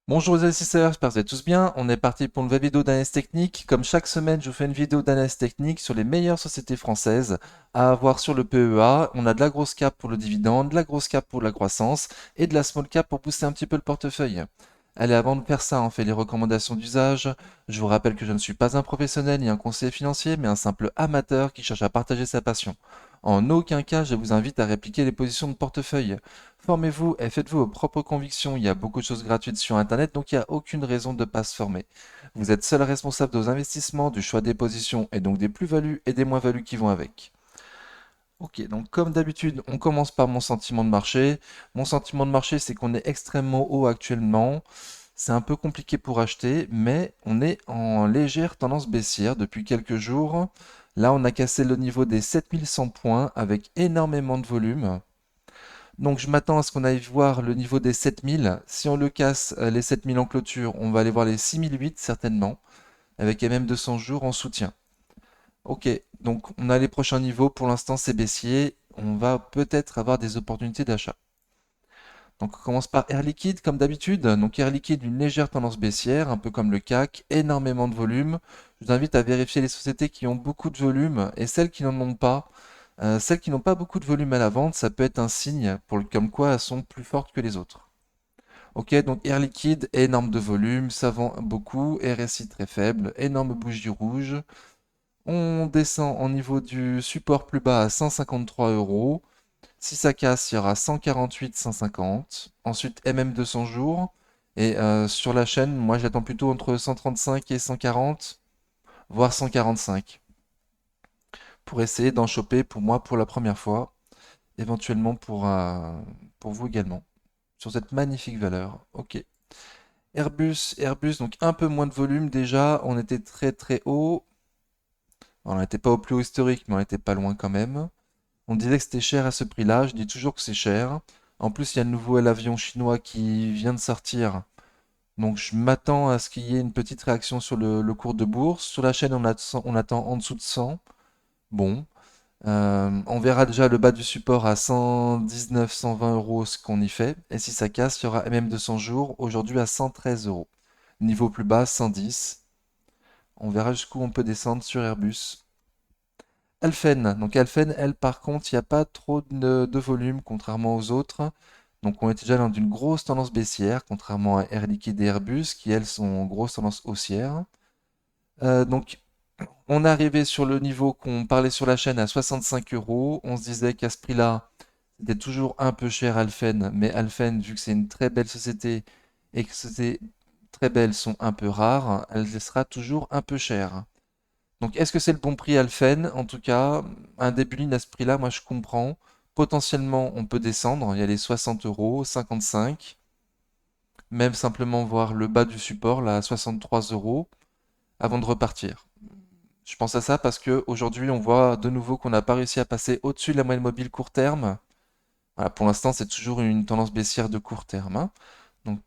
Bonjour les investisseurs, j'espère que vous allez tous bien. On est parti pour une nouvelle vidéo d'analyse technique. Comme chaque semaine, je vous fais une vidéo d'analyse technique sur les meilleures sociétés françaises à avoir sur le PEA. On a de la grosse cap pour le dividende, de la grosse cap pour la croissance et de la small cap pour booster un petit peu le portefeuille. Allez, avant de faire ça, on fait les recommandations d'usage. Je vous rappelle que je ne suis pas un professionnel ni un conseiller financier, mais un simple amateur qui cherche à partager sa passion. En aucun cas, je vous invite à répliquer les positions de portefeuille. Formez-vous et faites-vous vos propres convictions. Il y a beaucoup de choses gratuites sur Internet, donc il n'y a aucune raison de ne pas se former. Vous êtes seul responsable de vos investissements, du choix des positions et donc des plus-values et des moins-values qui vont avec. Ok, donc comme d'habitude, on commence par mon sentiment de marché. Mon sentiment de marché, c'est qu'on est extrêmement haut actuellement. C'est un peu compliqué pour acheter, mais on est en légère tendance baissière depuis quelques jours. Là, on a cassé le niveau des 7100 points avec énormément de volume. Donc je m'attends à ce qu'on aille voir le niveau des 7000. Si on le casse, les 7000 en clôture, on va aller voir les 6008 certainement, avec MM 200 jours en soutien. Ok, donc on a les prochains niveaux. Pour l'instant, c'est baissier. On va peut-être avoir des opportunités d'achat. Donc on commence par Air Liquide comme d'habitude. Donc Air Liquide, une légère tendance baissière, un peu comme le CAC, énormément de volume. Je vous invite à vérifier les sociétés qui ont beaucoup de volume et celles qui n'en ont pas. Celles qui n'ont pas beaucoup de volume à la vente, ça peut être un signe pour comme quoi elles sont plus fortes que les autres. Ok, donc Air Liquide, énorme de volume, ça vend beaucoup, RSI très faible, énorme bougie rouge. On descend en niveau du support plus bas à 153 euros. Si ça casse, il y aura 148, 150. Ensuite, MM 200 jours. Et sur la chaîne, moi j'attends plutôt entre 135 et 140, voire 145. Pour essayer d'en choper pour moi pour la première fois. Éventuellement pour vous également. Sur cette magnifique valeur. Ok. Airbus, donc un peu moins de volume déjà. On était très très haut. On n'était pas au plus haut historique, mais on était pas loin quand même. On disait que c'était cher à ce prix-là. Je dis toujours que c'est cher. En plus, il y a le nouveau avion chinois qui vient de sortir. Donc je m'attends à ce qu'il y ait une petite réaction sur le cours de bourse. Sur la chaîne, on attend en dessous de 100. Bon. On verra déjà le bas du support à 119, 120 euros ce qu'on y fait. Et si ça casse, il y aura MM 200 jours, aujourd'hui à 113 euros. Niveau plus bas, 110. On verra jusqu'où on peut descendre sur Airbus. Alphen. Donc Alphen, elle, par contre, il n'y a pas trop de volume, contrairement aux autres. Donc on était déjà dans une grosse tendance baissière, contrairement à Air Liquide et Airbus, qui, elles, sont en grosse tendance haussière. Donc on est arrivé sur le niveau qu'on parlait sur la chaîne à 65 euros. On se disait qu'à ce prix-là, c'était toujours un peu cher Alphen, mais Alphen, vu que c'est une très belle société et que ces très belles sont un peu rares, elle sera toujours un peu chère. Donc est-ce que c'est le bon prix Alphen? En tout cas, un début de ligne à ce prix-là, moi je comprends. Potentiellement, on peut descendre, il y a les 60 euros, 55, même simplement voir le bas du support, là, à 63 euros, avant de repartir. Je pense à ça parce que aujourd'hui, on voit de nouveau qu'on n'a pas réussi à passer au-dessus de la moyenne mobile court terme. Voilà, pour l'instant, c'est toujours une tendance baissière de court terme, hein. Donc,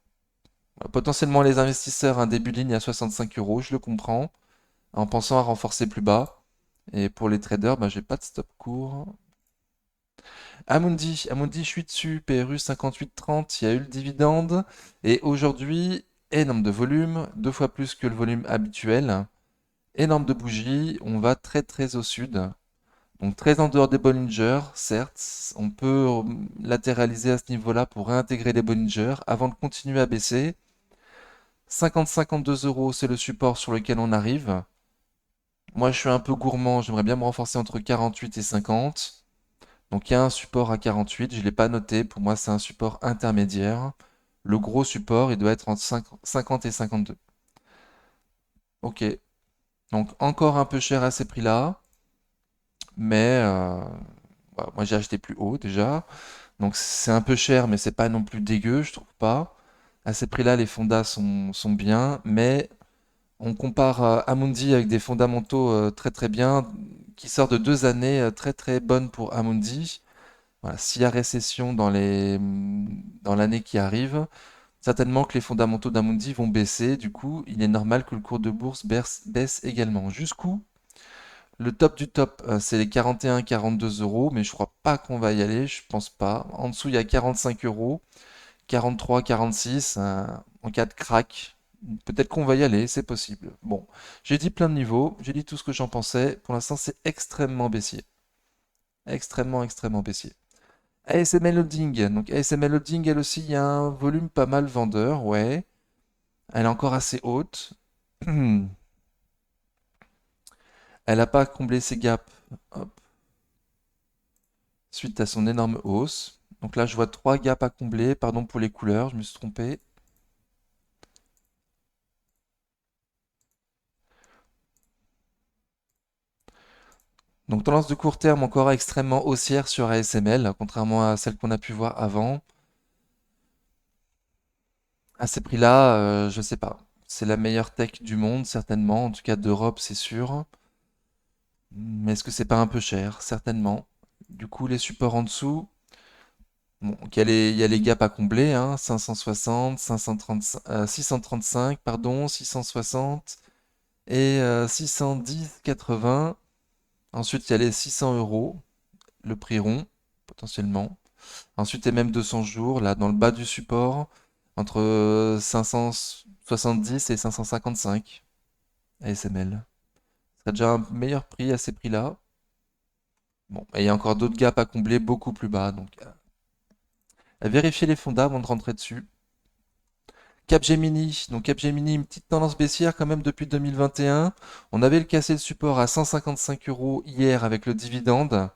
potentiellement, les investisseurs, un début de ligne à 65 euros, je le comprends, en pensant à renforcer plus bas. Et pour les traders, bah, j'ai pas de stop court. Amundi, je suis dessus, PRU 58,30, il y a eu le dividende. Et aujourd'hui, énorme de volume, deux fois plus que le volume habituel. Énorme de bougies, on va très très au sud. Donc très en dehors des Bollinger, certes, on peut latéraliser à ce niveau-là pour réintégrer les Bollinger avant de continuer à baisser. 50-52 euros, c'est le support sur lequel on arrive. Moi, je suis un peu gourmand, j'aimerais bien me renforcer entre 48 et 50. Donc il y a un support à 48, je ne l'ai pas noté, pour moi c'est un support intermédiaire. Le gros support, il doit être entre 50 et 52. Ok, donc encore un peu cher à ces prix-là, mais voilà, moi j'ai acheté plus haut déjà. Donc c'est un peu cher, mais c'est pas non plus dégueu, je trouve pas. À ces prix-là, les fondas sont bien, mais on compare Amundi avec des fondamentaux très très bien, qui sortent de 2 années très très bonnes pour Amundi. Voilà, s'il y a récession dans l'année qui arrive, certainement que les fondamentaux d'Amundi vont baisser. Du coup, il est normal que le cours de bourse baisse également. Jusqu'où? Le top du top, c'est les 41-42 euros, mais je crois pas qu'on va y aller, je pense pas. En dessous, il y a 45 euros, 43, 46. en cas de crack. Peut-être qu'on va y aller, c'est possible. Bon, j'ai dit plein de niveaux, j'ai dit tout ce que j'en pensais. Pour l'instant, c'est extrêmement baissier. Extrêmement, extrêmement baissier. ASML Holding. Donc ASML Holding, elle aussi, il y a un volume pas mal vendeur, ouais. Elle est encore assez haute. Elle n'a pas comblé ses gaps. Hop. Suite à son énorme hausse. Donc là, je vois trois gaps à combler. Pardon pour les couleurs, je me suis trompé. Donc tendance de court terme encore extrêmement haussière sur ASML, contrairement à celle qu'on a pu voir avant. À ces prix-là, je sais pas. C'est la meilleure tech du monde, certainement. En tout cas, d'Europe, c'est sûr. Mais est-ce que c'est pas un peu cher? Certainement. Du coup, les supports en dessous, bon, il y a les gaps à combler, hein, 560, 535, 635, pardon, 660 et 610, 80. Ensuite, il y a les 600 euros, le prix rond, potentiellement. Ensuite, il y a même 200 jours, là, dans le bas du support, entre 570 et 555 ASML. Ça a déjà un meilleur prix à ces prix-là. Bon, et il y a encore d'autres gaps à combler beaucoup plus bas, donc à vérifier les fonds avant de rentrer dessus. Capgemini, donc Capgemini, une petite tendance baissière quand même depuis 2021. On avait cassé le support à 155 euros hier avec le dividende.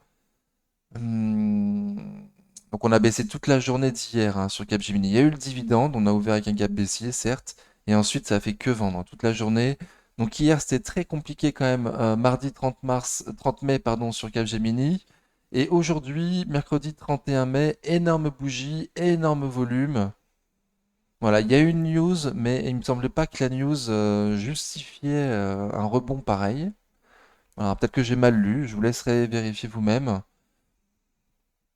Donc on a baissé toute la journée d'hier hein, sur Capgemini. Il y a eu le dividende, on a ouvert avec un gap baissier certes, et ensuite ça a fait que vendre toute la journée. Donc hier c'était très compliqué quand même, mardi 30 mars, 30 mai pardon sur Capgemini. Et aujourd'hui, mercredi 31 mai, énorme bougie, énorme volume. Voilà, il y a eu une news, mais il me semblait pas que la news justifiait un rebond pareil. Alors peut-être que j'ai mal lu, je vous laisserai vérifier vous-même.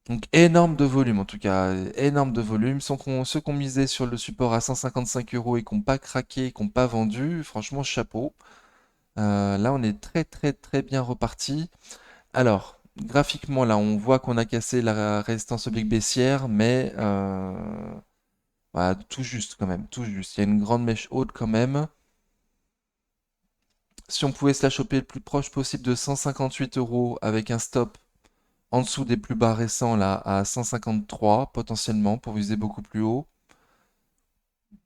Donc énorme de volume en tout cas, énorme de volume. Ceux qui ont misé sur le support à 155 euros et qui n'ont pas craqué, qui n'ont pas vendu, franchement chapeau. Là on est très très très bien reparti. Alors, graphiquement là on voit qu'on a cassé la résistance oblique baissière, mais voilà, tout juste quand même, tout juste. Il y a une grande mèche haute quand même. Si on pouvait se la choper le plus proche possible de 158 euros avec un stop en dessous des plus bas récents là à 153 potentiellement pour viser beaucoup plus haut.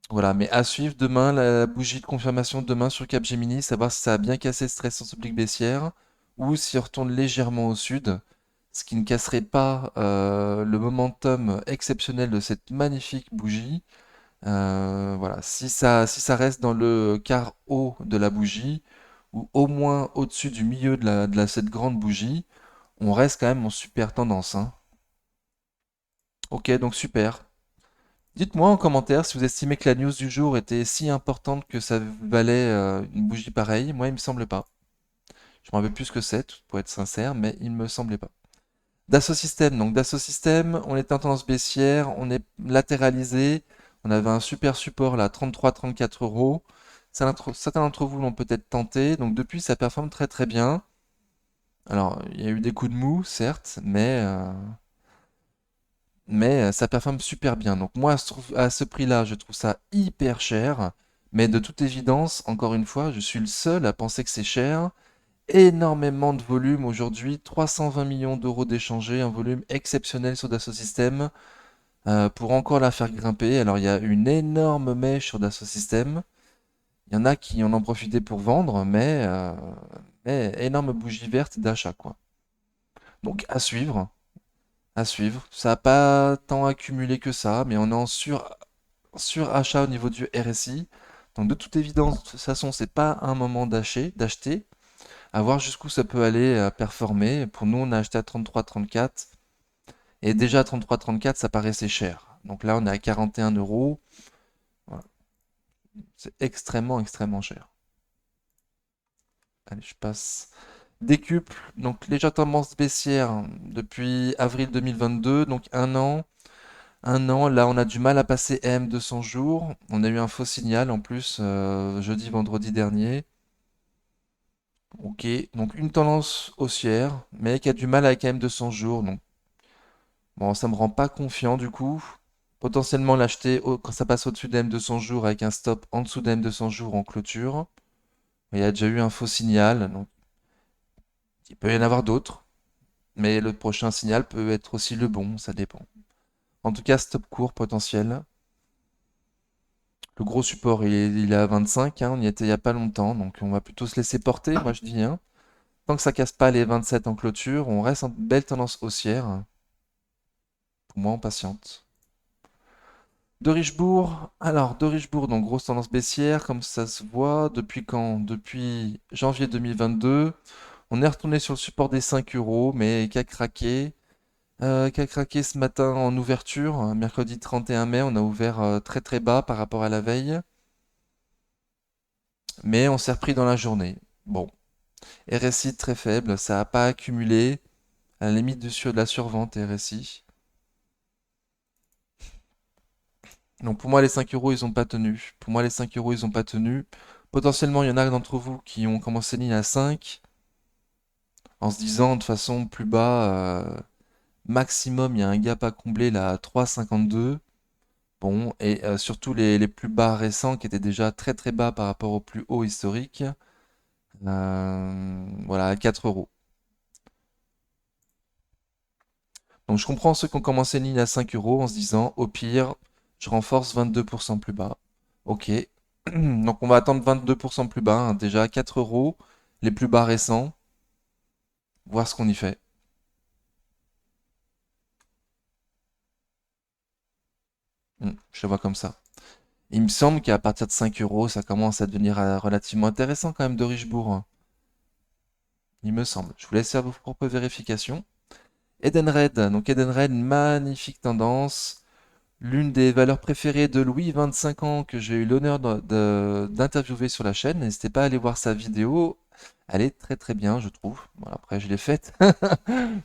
Voilà, mais à suivre demain, la bougie de confirmation demain sur Capgemini, savoir si ça a bien cassé ce stress oblique baissière ou s'il retourne légèrement au sud, ce qui ne casserait pas le momentum exceptionnel de cette magnifique bougie. Voilà, si ça reste dans le quart haut de la bougie, ou au moins au-dessus du milieu cette grande bougie, on reste quand même en super tendance, hein. Ok, donc super. Dites-moi en commentaire si vous estimez que la news du jour était si importante que ça valait une bougie pareille. Moi, il me semble pas. Je me rappelle plus ce que c'est, pour être sincère, mais il me semblait pas. Dassault Systèmes, donc Dassault Systèmes, on était en tendance baissière, on est latéralisé, on avait un super support là, 33-34 euros. Certains d'entre vous l'ont peut-être tenté, donc depuis ça performe très très bien. Alors, il y a eu des coups de mou, certes, mais ça performe super bien. Donc moi, à ce prix-là, je trouve ça hyper cher. Mais de toute évidence, encore une fois, je suis le seul à penser que c'est cher. Énormément de volume aujourd'hui, 320 millions d'euros d'échangés, un volume exceptionnel sur Dassault Systèmes pour encore la faire grimper. Alors il y a une énorme mèche sur Dassault Systèmes. Il y en a qui en ont profité pour vendre, mais énorme bougie verte d'achat, quoi. Donc à suivre. À suivre. Ça n'a pas tant accumulé que ça, mais on est en surachat au niveau du RSI. Donc de toute évidence, de toute façon, c'est pas un moment d'acheter. À voir jusqu'où ça peut aller performer. Pour nous, on a acheté à 33-34. Et déjà à 33-34, ça paraissait cher. Donc là, on est à 41 euros. Voilà. C'est extrêmement, extrêmement cher. Allez, je passe. Décuple, donc légère tendance baissière depuis avril 2022, donc un an. Un an, là on a du mal à passer M200 jours. On a eu un faux signal en plus jeudi, vendredi dernier. Ok, donc une tendance haussière, mais qui a du mal avec M200 jours. Donc bon, ça me rend pas confiant du coup. Potentiellement l'acheter quand ça passe au-dessus de M200 jours avec un stop en dessous de M200 jours en clôture. Il y a déjà eu un faux signal, donc il peut y en avoir d'autres, mais le prochain signal peut être aussi le bon, ça dépend. En tout cas, stop court potentiel. Le gros support, il est à 25, hein, on y était il y a pas longtemps, donc on va plutôt se laisser porter, moi je dis, hein. Tant que ça casse pas les 27 en clôture, on reste en belle tendance haussière. Pour moi, on patiente. De Richebourg, alors de Richebourg, donc grosse tendance baissière, comme ça se voit. Depuis quand? Depuis janvier 2022. On est retourné sur le support des 5 euros, mais qui a craqué ce matin en ouverture. Mercredi 31 mai, on a ouvert très très bas par rapport à la veille, mais on s'est repris dans la journée. Bon, RSI très faible, ça n'a pas accumulé, à la limite de la survente RSI. Donc pour moi, les 5 euros, ils n'ont pas tenu. Pour moi, les 5 euros, ils n'ont pas tenu. Potentiellement, il y en a d'entre vous qui ont commencé ligne à 5, en se disant de toute façon plus bas, maximum, il y a un gap à combler là à 3,52. Bon, et surtout les plus bas récents qui étaient déjà très très bas par rapport au plus haut historique. Voilà, à 4 euros. Donc je comprends ceux qui ont commencé une ligne à 5 euros en se disant, au pire, je renforce 22% plus bas. Ok. Donc on va attendre 22% plus bas, hein, déjà à 4 euros, les plus bas récents, voir ce qu'on y fait. Je le vois comme ça. Il me semble qu'à partir de 5 euros, ça commence à devenir relativement intéressant quand même de Richebourg, hein. Il me semble. Je vous laisse faire vos propres vérifications. Edenred, donc Edenred, magnifique tendance. L'une des valeurs préférées de Louis, 25 ans, que j'ai eu l'honneur d'interviewer sur la chaîne. N'hésitez pas à aller voir sa vidéo. Elle est très très bien, je trouve. Bon, après, je l'ai faite,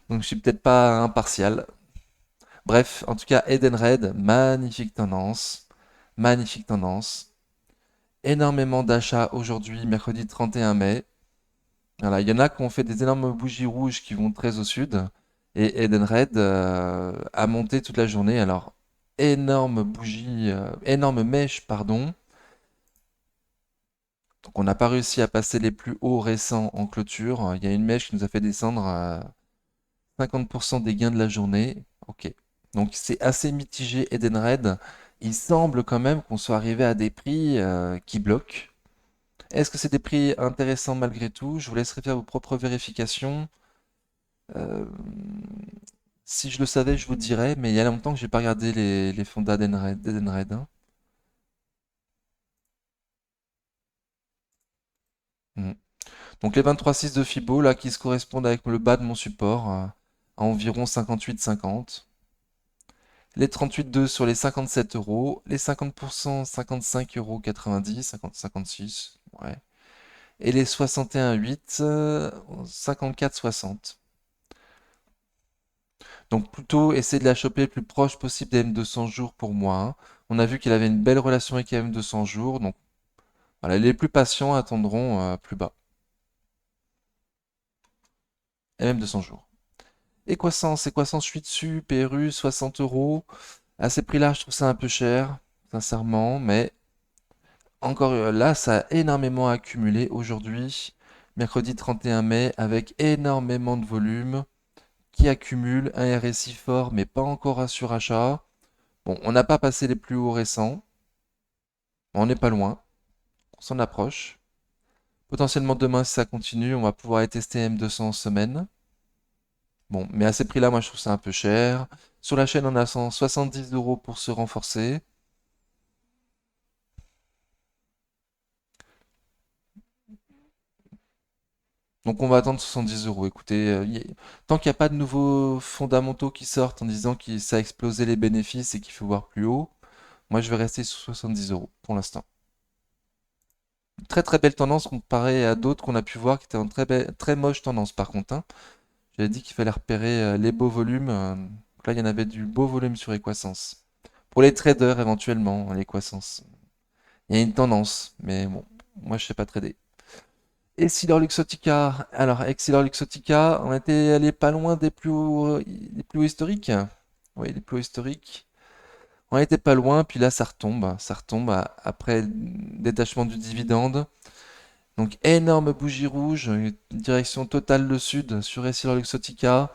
donc je suis peut-être pas impartial. Bref, en tout cas, Edenred, magnifique tendance. Magnifique tendance. Énormément d'achats aujourd'hui, mercredi 31 mai. Voilà, il y en a qui ont fait des énormes bougies rouges qui vont très au sud. Et Edenred a monté toute la journée. Alors, énorme bougie, énorme mèche, pardon. Donc, on n'a pas réussi à passer les plus hauts récents en clôture. Il y a une mèche qui nous a fait descendre à 50% des gains de la journée. Ok. Donc, c'est assez mitigé Edenred. Il semble quand même qu'on soit arrivé à des prix qui bloquent. Est-ce que c'est des prix intéressants malgré tout? Je vous laisserai faire vos propres vérifications. Euh, Si je le savais, je vous dirais, mais il y a longtemps que j'ai pas regardé les fonds d'Edenred, hein. Mm. Donc les 23,6 de Fibo, là, qui se correspondent avec le bas de mon support, à environ 58,50. Les 38,2 sur les 57 euros. Les 50%, 55,90 €, 50, 56, ouais. Et les 61,8, 54,60. Donc plutôt essayer de la choper le plus proche possible des M200 jours pour moi, hein. On a vu qu'il avait une belle relation avec les M200 jours, donc voilà, les plus patients attendront plus bas, et même 200 jours. Et Croissance, je suis dessus, PRU, 60 euros. À ces prix-là, je trouve ça un peu cher, sincèrement, mais encore là, ça a énormément accumulé aujourd'hui, mercredi 31 mai, avec énormément de volume qui accumule un RSI fort, mais pas encore un surachat. Bon, on n'a pas passé les plus hauts récents, mais on n'est pas loin, on s'en approche. Potentiellement demain, si ça continue, on va pouvoir aller tester M200 en semaine. Bon, mais à ces prix-là, moi je trouve ça un peu cher. Sur la chaîne, on a 170 euros pour se renforcer. Donc on va attendre 70 euros. Écoutez, tant qu'il n'y a pas de nouveaux fondamentaux qui sortent en disant que ça a explosé les bénéfices et qu'il faut voir plus haut, moi je vais rester sur 70 euros pour l'instant. Très très belle tendance comparée à d'autres qu'on a pu voir qui étaient en très moche tendance par contre, hein. J'avais dit qu'il fallait repérer les beaux volumes. Donc là, il y en avait du beau volume sur Equasens. Pour les traders éventuellement, l'Equasens. Il y a une tendance, mais bon, moi je sais pas trader. Essilor Luxottica. Alors, Essilor Luxottica, on était allé pas loin des plus hauts historiques. Oui, les plus hauts historiques. On n'était pas loin, puis là ça retombe après le détachement du dividende. Donc énorme bougie rouge, direction totale le sud sur Essilor Luxottica.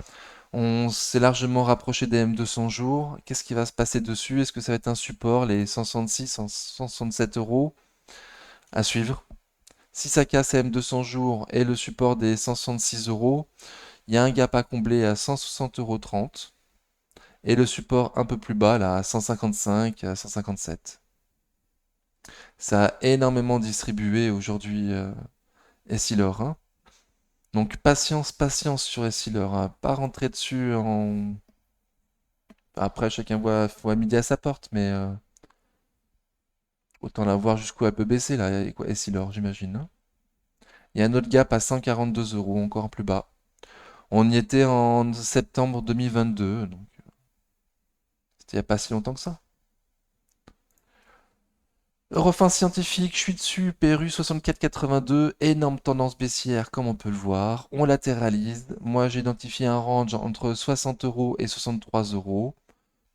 On s'est largement rapproché des M200 jours. Qu'est-ce qui va se passer dessus? Est-ce que ça va être un support, les 166, 167 euros à suivre? Si ça casse à M200 jours et le support des 166 euros, il y a un gap à combler à 160,30 euros et le support un peu plus bas là à 155, à 157. Ça a énormément distribué aujourd'hui Essilor, hein. Donc patience, patience sur Essilor, hein. Pas rentrer dessus en... Après, chacun voit midi à sa porte, mais autant la voir jusqu'où elle peut baisser, là, et quoi, Essilor, j'imagine, hein. Il y a un autre gap à 142 euros, encore plus bas. On y était en septembre 2022, donc c'était il n'y a pas si longtemps que ça. Eurofin scientifique, je suis dessus, PRU 64,82, énorme tendance baissière comme on peut le voir. On latéralise. Moi j'ai identifié un range entre 60 euros et 63 euros.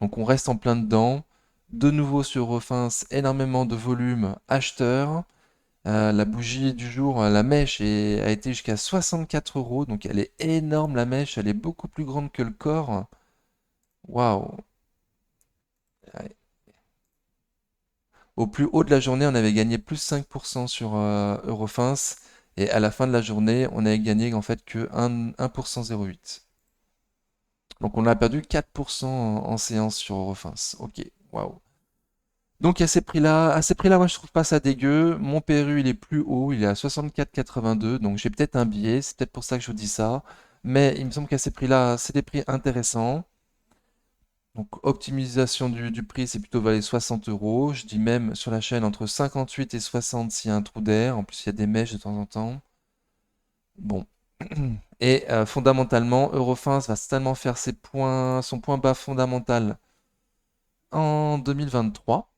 Donc on reste en plein dedans. De nouveau sur Eurofins, énormément de volume acheteur. La bougie du jour, la mèche a été jusqu'à 64 euros. Donc elle est énorme la mèche, elle est beaucoup plus grande que le corps. Waouh! Au plus haut de la journée, on avait gagné plus 5% sur Eurofins. Et à la fin de la journée, on avait gagné en fait que 1% 0,8. Donc on a perdu 4% en séance sur Eurofins. Ok, waouh. Donc à ces prix-là, moi je trouve pas ça dégueu. Mon PRU il est plus haut, il est à 64,82. Donc j'ai peut-être un biais, c'est peut-être pour ça que je vous dis ça. Mais il me semble qu'à ces prix-là, c'est des prix intéressants. Donc optimisation du prix, c'est plutôt vers les 60 euros. Je dis même sur la chaîne entre 58 et 60 s'il y a un trou d'air. En plus, il y a des mèches de temps en temps. Bon. Et fondamentalement, Eurofins va certainement faire son point bas fondamental en 2023.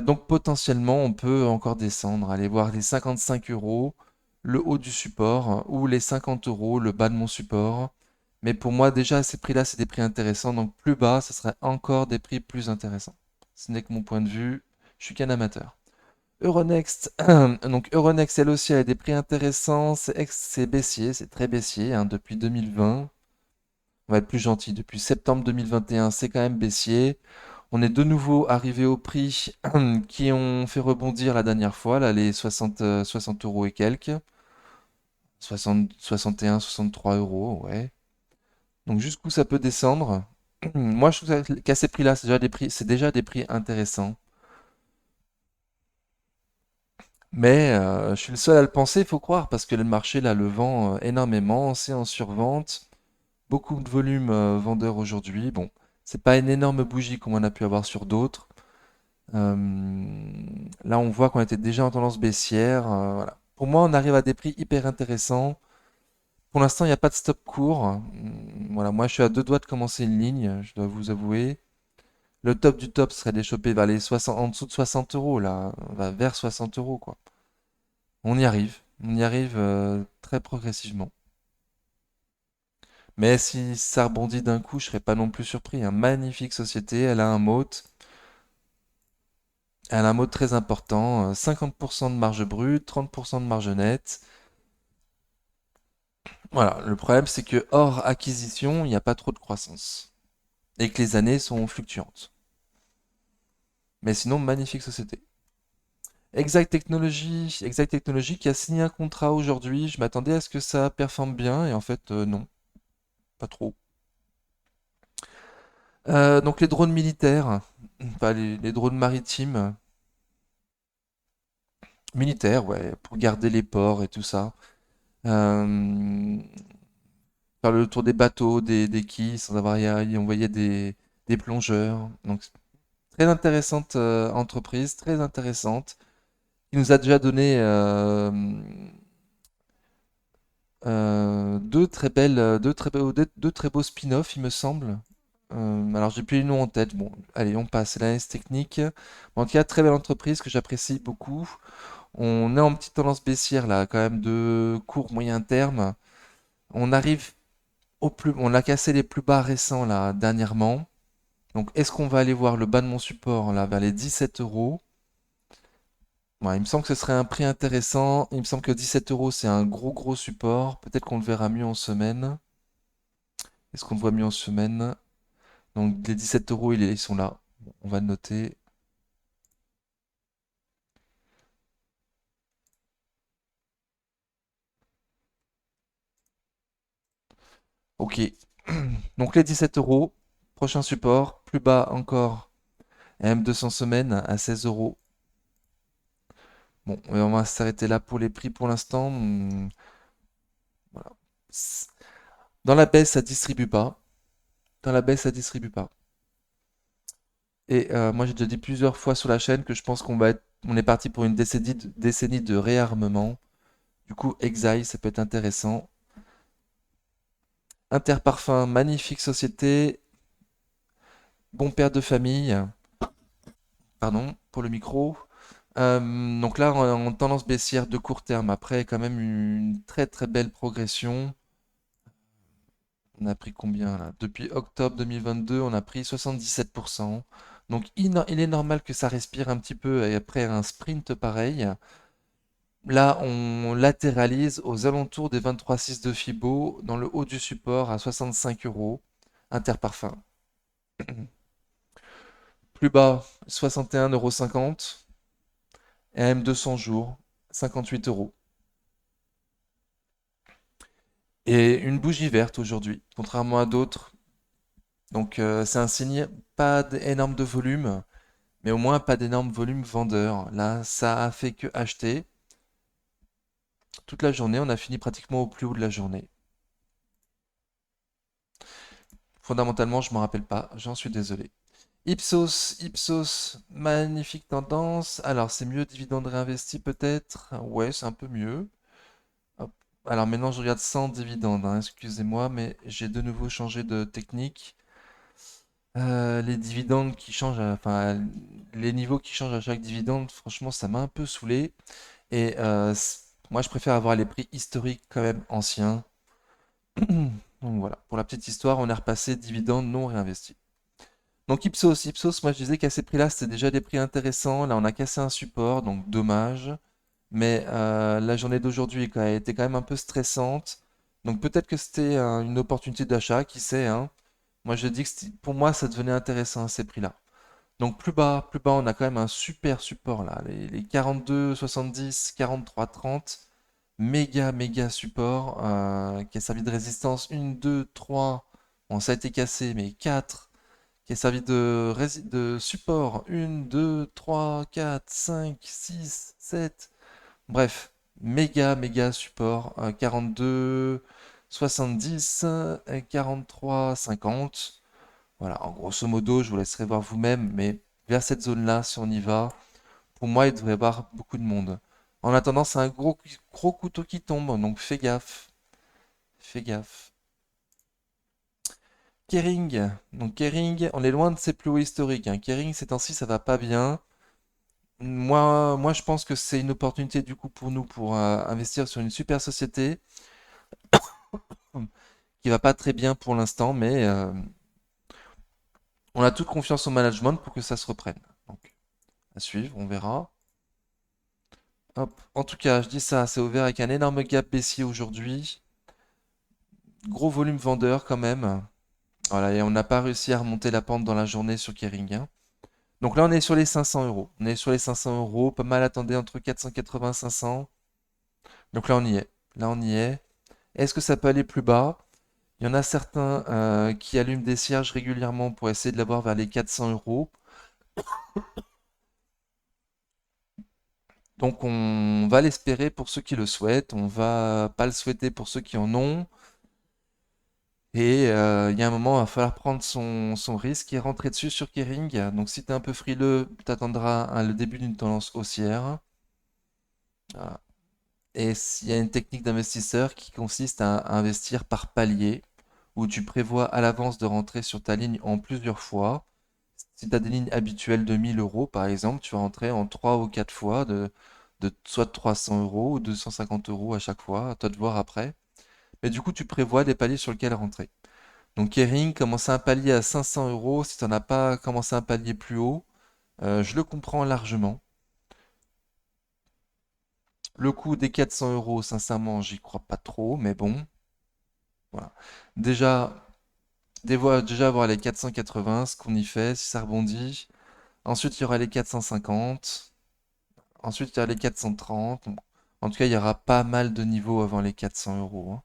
Donc potentiellement, on peut encore descendre, aller voir les 55 euros, le haut du support, ou les 50 euros, le bas de mon support. Mais pour moi, déjà, ces prix-là, c'est des prix intéressants. Donc plus bas, ce serait encore des prix plus intéressants. Ce n'est que mon point de vue. Je suis qu'un amateur. Euronext, donc Euronext, elle aussi, elle a des prix intéressants. C'est baissier, c'est très baissier hein, depuis 2020. On va être plus gentil. Depuis septembre 2021, c'est quand même baissier. On est de nouveau arrivé au prix qui ont fait rebondir la dernière fois, là, les 60 euros et quelques. 61, 63 euros, ouais. Donc jusqu'où ça peut descendre? Moi, je trouve qu'à ces prix-là, c'est déjà des prix intéressants. Mais je suis le seul à le penser, il faut croire, parce que le marché là le vend énormément, c'est en survente, beaucoup de volume vendeur aujourd'hui. Bon, c'est pas une énorme bougie comme on a pu avoir sur d'autres. Euh, Là, on voit qu'on était déjà en tendance baissière. Voilà. Pour moi, on arrive à des prix hyper intéressants. Pour l'instant, il n'y a pas de stop court. Voilà, moi, je suis à deux doigts de commencer une ligne, je dois vous avouer. Le top du top serait de choper vers les 60, en dessous de 60 euros, là, vers 60 euros, quoi. On y arrive très progressivement. Mais si ça rebondit d'un coup, je serais pas non plus surpris, hein. Magnifique société, elle a un mot très important, 50% de marge brute, 30% de marge nette. Voilà, le problème c'est que hors acquisition, il n'y a pas trop de croissance. Et que les années sont fluctuantes. Mais sinon, magnifique société. Exact Technologies qui a signé un contrat aujourd'hui. Je m'attendais à ce que ça performe bien et en fait, non, pas trop. Donc les drones militaires, pas les drones maritimes, militaires, ouais, pour garder les ports et tout ça. Euh, Faire le tour des bateaux, des quais, sans avoir à y envoyer des plongeurs. Donc très intéressante entreprise, très intéressante. Il nous a déjà donné deux très beaux spin-offs, il me semble. Alors j'ai plus les noms en tête. Bon, allez, on passe. C'est l'analyse technique. En tout cas, très belle entreprise que j'apprécie beaucoup. On est en petite tendance baissière là, quand même de court moyen terme. On arrive on a cassé les plus bas récents là dernièrement. Donc, est-ce qu'on va aller voir le bas de mon support, là, vers les 17 euros? Ouais, il me semble que ce serait un prix intéressant. Il me semble que 17 euros, c'est un gros support. Peut-être qu'on le verra mieux en semaine. Est-ce qu'on le voit mieux en semaine? Donc, les 17 euros, ils sont là. Bon, on va le noter. Ok. Donc, les 17 euros. Prochain support. Plus bas encore. M200 semaines à 16 euros. Bon, on va s'arrêter là pour les prix pour l'instant. Voilà. Dans la baisse, ça distribue pas. Dans la baisse, ça distribue pas. Et moi, j'ai déjà dit plusieurs fois sur la chaîne que je pense on est parti pour une décennie de réarmement. Du coup, Exile, ça peut être intéressant. Interparfum, magnifique société, bon père de famille. Pardon pour le micro. Donc là, en tendance baissière de court terme, après quand même une très belle progression. On a pris combien là? Depuis octobre 2022, on a pris 77%. Donc il est normal que ça respire un petit peu et après un sprint pareil. Là, on latéralise aux alentours des 23,6 de Fibo, dans le haut du support à 65 euros. Interparfum. Plus bas, 61,50 €. Et AM200 jours, 58 euros. Et une bougie verte aujourd'hui, contrairement à d'autres. Donc c'est un signe, pas d'énorme de volume, mais au moins pas d'énorme volume vendeur. Là, ça a fait que acheter. Toute la journée, on a fini pratiquement au plus haut de la journée. Fondamentalement, je ne me rappelle pas, j'en suis désolé. Ipsos, magnifique tendance. Alors, c'est mieux dividende réinvesti peut-être? Ouais, c'est un peu mieux. Hop. Alors maintenant, je regarde sans dividende, hein, excusez-moi, mais j'ai de nouveau changé de technique. Les dividendes qui changent, enfin, les niveaux qui changent à chaque dividende, franchement, ça m'a un peu saoulé. Et moi, je préfère avoir les prix historiques quand même anciens. Donc voilà, pour la petite histoire, on est repassé dividende non réinvesti. Donc Ipsos, moi je disais qu'à ces prix-là, c'était déjà des prix intéressants. Là, on a cassé un support, donc dommage. Mais la journée d'aujourd'hui était quand même un peu stressante. Donc peut-être que c'était une opportunité d'achat, qui sait, hein. Moi je dis que pour moi, ça devenait intéressant à ces prix-là. Donc plus bas, on a quand même un super support là. Les 42,70, 43,30. Méga support qui a servi de résistance. Une, 2, 3. Bon, ça a été cassé, mais 4 qui a servi de support. 1, 2, 3, 4, 5, 6, 7. Bref, méga support. 42, 70, 43, 50. Voilà, en grosso modo, je vous laisserai voir vous-même, mais vers cette zone-là, si on y va, pour moi, il devrait y avoir beaucoup de monde. En attendant, c'est un gros couteau qui tombe, donc fais gaffe. Fais gaffe. Kering. Donc Kering, on est loin de ses plus hauts historiques, hein. Kering, ces temps-ci, ça va pas bien. Moi, je pense que c'est une opportunité du coup pour nous pour investir sur une super société qui va pas très bien pour l'instant, mais on a toute confiance au management pour que ça se reprenne. Donc, à suivre, on verra. Hop. En tout cas, je dis ça, c'est ouvert avec un énorme gap baissier aujourd'hui. Gros volume vendeur quand même. Voilà, et on n'a pas réussi à remonter la pente dans la journée sur Kering, hein. Donc là, on est sur les 500 euros. On est sur les 500 euros. Pas mal attendez entre 480 et 500. Donc là, on y est. Là, on y est. Est-ce que ça peut aller plus bas? Il y en a certains qui allument des cierges régulièrement pour essayer de l'avoir vers les 400 euros. Donc on va l'espérer pour ceux qui le souhaitent. On va pas le souhaiter pour ceux qui en ont. Et il y a un moment, il va falloir prendre son risque et rentrer dessus sur Kering. Donc si tu es un peu frileux, tu attendras le début d'une tendance haussière. Voilà. Et il y a une technique d'investisseur qui consiste à investir par palier, où tu prévois à l'avance de rentrer sur ta ligne en plusieurs fois. Si tu as des lignes habituelles de 1000 euros, par exemple, tu vas rentrer en 3 ou 4 fois de soit 300 euros ou 250 euros à chaque fois, à toi de voir après. Mais du coup, tu prévois des paliers sur lesquels rentrer. Donc Kering commence à un palier à 500 euros. Si tu n'en as pas commencé un palier plus haut, je le comprends largement. Le coût des 400 euros, sincèrement, j'y crois pas trop, mais bon, voilà. Déjà, déjà avoir les 480, ce qu'on y fait, si ça rebondit. Ensuite, il y aura les 450. Ensuite, il y aura les 430. Bon. En tout cas, il y aura pas mal de niveaux avant les 400 euros, hein.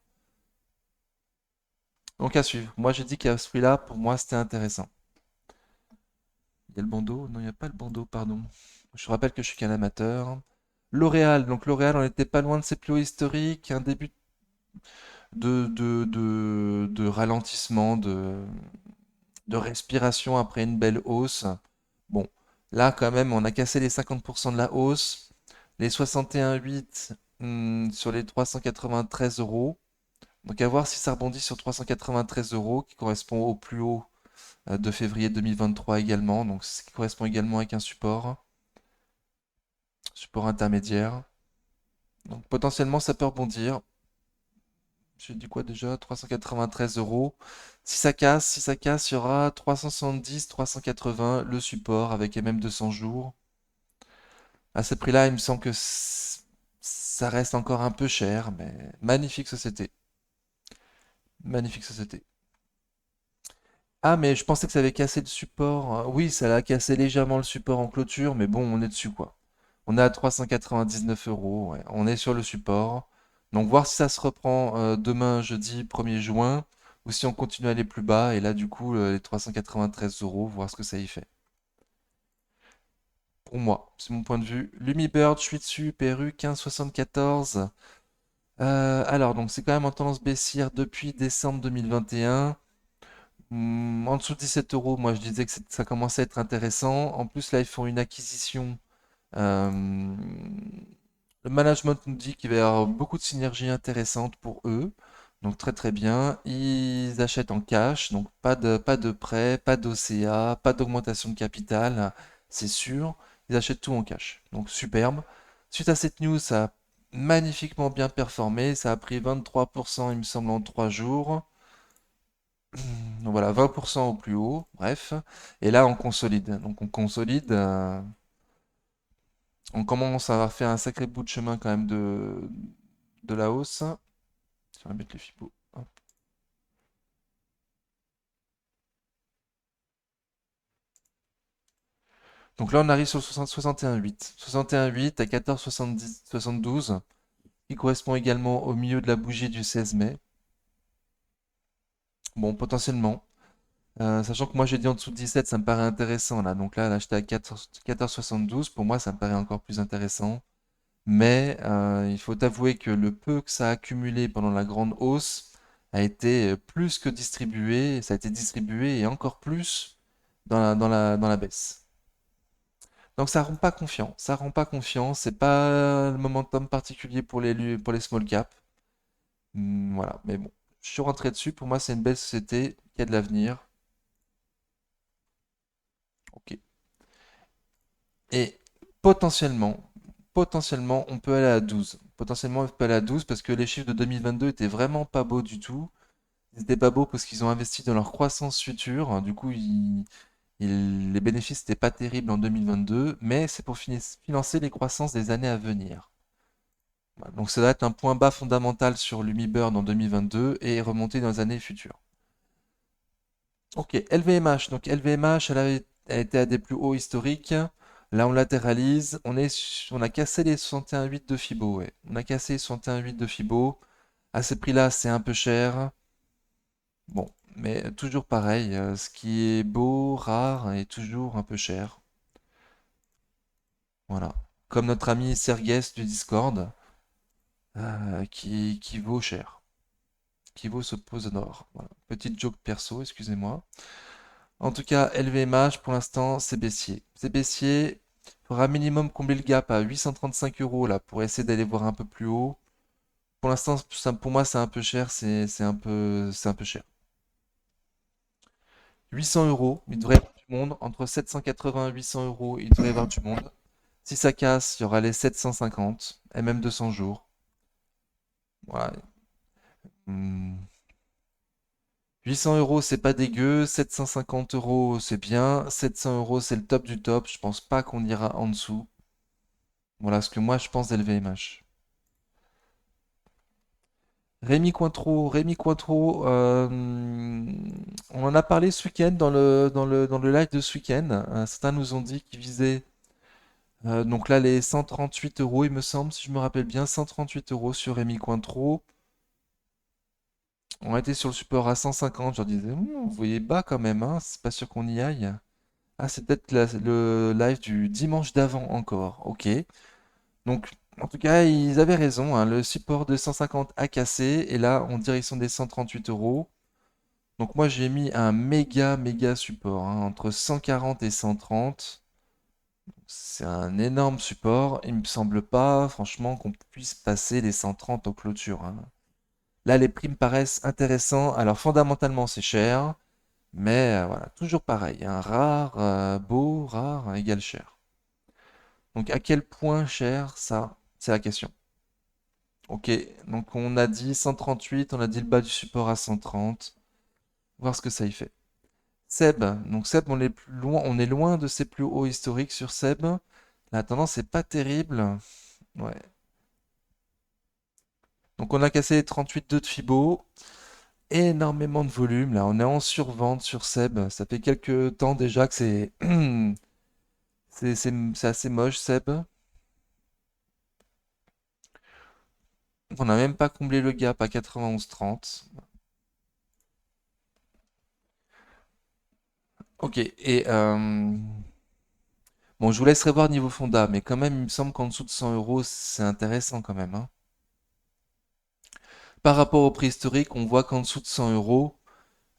Donc à suivre. Moi, j'ai dit qu'à ce prix-là, pour moi, c'était intéressant. Il y a le bandeau? Non, il n'y a pas le bandeau, pardon. Je rappelle que je suis qu'un amateur. L'Oréal. Donc L'Oréal, on n'était pas loin de ses plus hauts historiques. Un début de ralentissement, de respiration après une belle hausse. Bon, là, quand même, on a cassé les 50% de la hausse. Les 61,8 sur les 393 euros. Donc à voir si ça rebondit sur 393 euros, qui correspond au plus haut de février 2023 également. Donc ce qui correspond également avec un support intermédiaire. Donc potentiellement ça peut rebondir. J'ai dit quoi déjà? 393 euros. Si ça casse, il y aura 370, 380, le support avec MM 200 jours. À ce prix-là, il me semble que ça reste encore un peu cher, mais magnifique société. Magnifique société. Ah, mais je pensais que ça avait cassé le support. Oui, ça a cassé légèrement le support en clôture, mais bon, on est dessus, quoi. On est à 399 euros, ouais. On est sur le support. Donc, voir si ça se reprend demain, jeudi 1er juin, ou si on continue à aller plus bas. Et là, du coup, les 393 euros, voir ce que ça y fait. Pour moi, c'est mon point de vue. Lumibird, je suis dessus, PRU 15,74. Alors, donc, c'est quand même en tendance baissière depuis décembre 2021. En dessous de 17 euros, moi je disais que ça commençait à être intéressant. En plus, là, ils font une acquisition. Euh, le management nous dit qu'il va y avoir beaucoup de synergies intéressantes pour eux. Donc très très bien. Ils achètent en cash, donc pas de prêt, pas d'OCA, pas d'augmentation de capital, c'est sûr. Ils achètent tout en cash. Donc superbe. Suite à cette news, ça a magnifiquement bien performé. Ça a pris 23%, il me semble, en 3 jours. Donc voilà, 20% au plus haut, bref. Et là, on consolide. Donc on consolide. On commence à avoir fait un sacré bout de chemin quand même de la hausse. Je vais mettre les Fibo. Hop. Donc là, on arrive sur 61,8. 61,8 à 14,70, 72, qui correspond également au milieu de la bougie du 16 mai. Bon, potentiellement. Sachant que moi j'ai dit en dessous de 17, ça me paraît intéressant là. Donc là, j'étais à 14,72. Pour moi, ça me paraît encore plus intéressant. Mais il faut avouer que le peu que ça a accumulé pendant la grande hausse a été plus que distribué, ça a été distribué et encore plus dans la baisse. Donc ça rend pas confiant, ça rend pas confiant, c'est pas le momentum particulier pour les small caps. Voilà, mais bon, je suis rentré dessus, pour moi c'est une belle société qui a de l'avenir. Ok. Et potentiellement, on peut aller à 12. Potentiellement, on peut aller à 12 parce que les chiffres de 2022 étaient vraiment pas beaux du tout. Ils étaient pas beaux parce qu'ils ont investi dans leur croissance future. Du coup, les bénéfices n'étaient pas terribles en 2022, mais c'est pour financer les croissances des années à venir. Voilà. Donc ça doit être un point bas fondamental sur l'Umiburn en 2022 et remonter dans les années futures. Ok, LVMH. Donc LVMH, elle était à des plus hauts historiques. Là, on latéralise. On a cassé les 61,8 de Fibo. Ouais. On a cassé les 61,8 de Fibo. À ce prix-là, c'est un peu cher. Bon, mais toujours pareil. Ce qui est beau, rare, est toujours un peu cher. Voilà. Comme notre ami Serges du Discord, qui vaut cher. Qui vaut ce pose d'or. Voilà. Petite joke perso, excusez-moi. En tout cas, LVMH, pour l'instant, c'est baissier. C'est baissier. Il faudra minimum combler le gap à 835 euros là pour essayer d'aller voir un peu plus haut. Pour l'instant, pour moi, c'est un peu cher. C'est un peu cher. 800 euros, il devrait y avoir du monde. Entre 780 et 800 euros, il devrait y avoir du monde. Si ça casse, il y aura les 750 et même 200 jours. Voilà. Hmm. 800 € c'est pas dégueu, 750 € c'est bien, 700 € c'est le top du top, je pense pas qu'on ira en dessous. Voilà ce que moi je pense d'LVMH. Rémi Cointreau, on en a parlé ce week-end dans le live de ce week-end. Certains nous ont dit qu'ils visaient donc là les 138 € il me semble, si je me rappelle bien, 138 € sur Rémi Cointreau. On était sur le support à 150, je leur disais, vous voyez bas quand même, hein, c'est pas sûr qu'on y aille. Ah, c'est peut-être le live du dimanche d'avant encore, ok. Donc, en tout cas, ils avaient raison, hein, le support de 150 a cassé, et là, en direction des 138 €. Donc moi, j'ai mis un méga, méga support, hein, entre 140 et 130. C'est un énorme support. Il me semble pas, franchement, qu'on puisse passer les 130 aux clôtures, hein. Là, les prix me paraissent intéressants. Alors, fondamentalement, c'est cher. Mais voilà, toujours pareil, hein, rare, beau, rare, égale cher. Donc à quel point cher, ça, c'est la question. Ok, donc on a dit 138, on a dit le bas du support à 130. Voir ce que ça y fait. Seb, donc Seb, on est loin de ses plus hauts historiques sur Seb. La tendance n'est pas terrible. Ouais. Donc on a cassé les 38,2 de Fibo. Énormément de volume. Là, on est en survente sur Seb. Ça fait quelques temps déjà que c'est c'est assez moche, Seb. On n'a même pas comblé le gap à 91,30. Ok, et bon, je vous laisserai voir niveau fonda, mais quand même, il me semble qu'en dessous de 100 € c'est intéressant quand même, hein. Par rapport au prix historique, on voit qu'en dessous de 100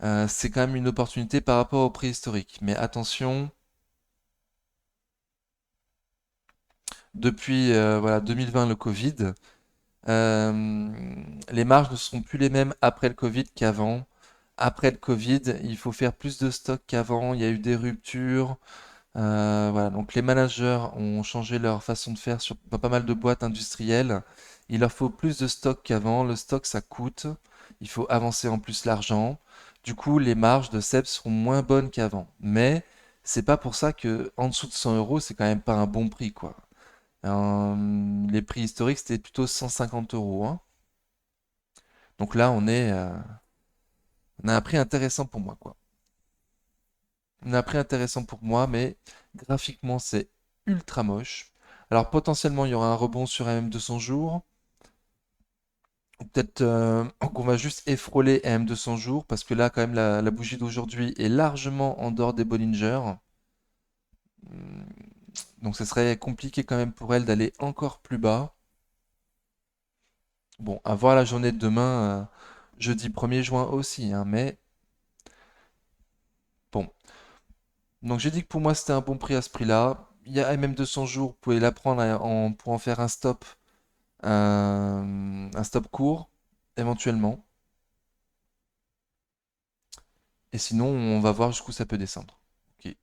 €, c'est quand même une opportunité par rapport au prix historique. Mais attention, depuis voilà, 2020, le Covid, euh, les marges ne seront plus les mêmes après le Covid qu'avant. Après le Covid, il faut faire plus de stock qu'avant, il y a eu des ruptures. Voilà, donc les managers ont changé leur façon de faire sur pas mal de boîtes industrielles. Il leur faut plus de stock qu'avant. Le stock, ça coûte. Il faut avancer en plus l'argent. Du coup, les marges de CEP seront moins bonnes qu'avant. Mais c'est pas pour ça que en dessous de 100 €, c'est quand même pas un bon prix, quoi. Les prix historiques, c'était plutôt 150 €, hein. Donc là, on a un prix intéressant pour moi, quoi. On a un prix intéressant pour moi, mais graphiquement, c'est ultra moche. Alors potentiellement, il y aura un rebond sur AM200 jours. Ou peut-être qu'on va juste effroler AM200 jours, parce que là, quand même, la bougie d'aujourd'hui est largement en dehors des Bollinger. Hum, Donc ce serait compliqué quand même pour elle d'aller encore plus bas. Bon, à voir la journée de demain, jeudi 1er juin aussi, hein, mais bon. Donc j'ai dit que pour moi, c'était un bon prix à ce prix-là. Il y a MM200 jours, vous pouvez la prendre pour en faire un stop. Un stop court, éventuellement. Et sinon, on va voir jusqu'où ça peut descendre. Ok.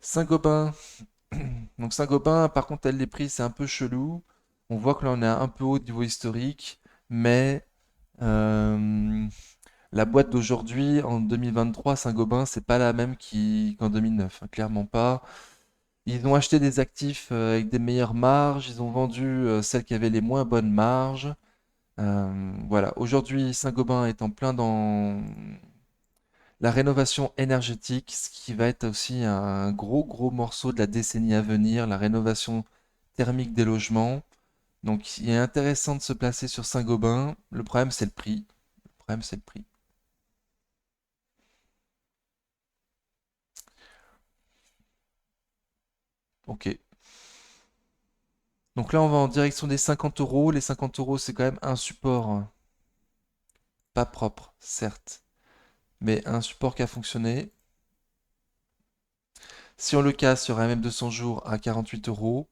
Saint-Gobain. Donc Saint-Gobain, par contre, elle, les prix, c'est un peu chelou. On voit que là, on est un peu haut de niveau historique. Mais euh, la boîte d'aujourd'hui, en 2023, Saint-Gobain, c'est pas la même qu'en 2009, hein, clairement pas. Ils ont acheté des actifs avec des meilleures marges. Ils ont vendu celles qui avaient les moins bonnes marges. Voilà, aujourd'hui, Saint-Gobain est en plein dans la rénovation énergétique, ce qui va être aussi un gros gros morceau de la décennie à venir, la rénovation thermique des logements. Donc, il est intéressant de se placer sur Saint-Gobain. Le problème, c'est le prix. Le problème, c'est le prix. Ok. Donc là, on va en direction des 50 euros. Les 50 euros, c'est quand même un support, pas propre, certes, mais un support qui a fonctionné. Si on le casse, il y aura même 200 jours à 48 euros.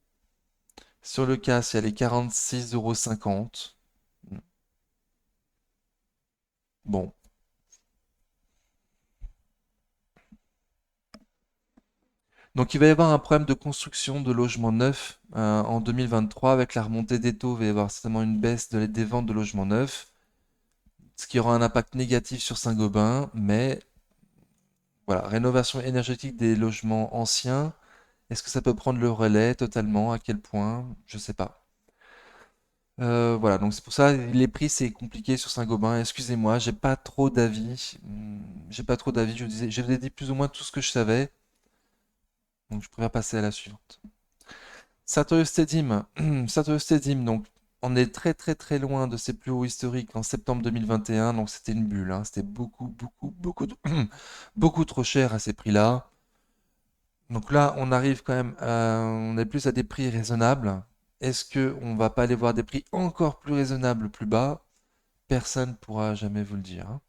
Sur le cas, il y a les 46,50 €. Bon. Donc il va y avoir un problème de construction de logements neufs en 2023 avec la remontée des taux. Il va y avoir certainement une baisse des ventes de logements neufs. ce qui aura un impact négatif sur Saint-Gobain, mais voilà, rénovation énergétique des logements anciens, est-ce que ça peut prendre le relais totalement? À quel point? Je sais pas. Voilà, donc c'est pour ça, les prix c'est compliqué sur Saint-Gobain. Excusez-moi, j'ai pas trop d'avis. J'ai pas trop d'avis. Je vous ai dit plus ou moins tout ce que je savais, donc je préfère passer à la suivante. Sartorius Stadium, Sartorius Stadium, donc on est très très très loin de ses plus hauts historiques en septembre 2021, donc c'était une bulle, hein. C'était beaucoup trop cher à ces prix-là. Donc là, on arrive quand même, on est plus à des prix raisonnables. Est-ce que on va pas aller voir des prix encore plus raisonnables plus bas? Personne ne pourra jamais vous le dire, hein.